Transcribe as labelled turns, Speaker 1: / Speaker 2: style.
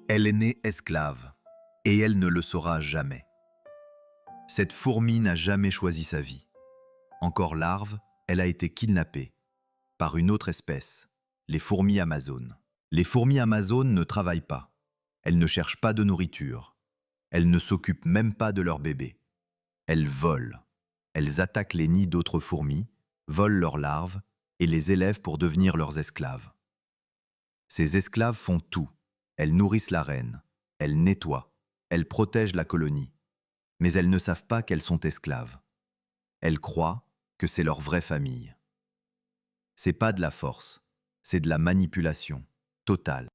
Speaker 1: Elle est née esclave, et elle ne le saura jamais. Cette fourmi n'a jamais choisi sa vie. Encore larve, elle a été kidnappée par une autre espèce, les fourmis amazones. Les fourmis amazones ne travaillent pas. Elles ne cherchent pas de nourriture. Elles ne s'occupent même pas de leurs bébés. Elles volent. Elles attaquent les nids d'autres fourmis, volent leurs larves et les élèvent pour devenir leurs esclaves. Ces esclaves font tout. Elles nourrissent la reine, elles nettoient, elles protègent la colonie. Mais elles ne savent pas qu'elles sont esclaves. Elles croient que c'est leur vraie famille. C'est pas de la force, c'est de la manipulation totale.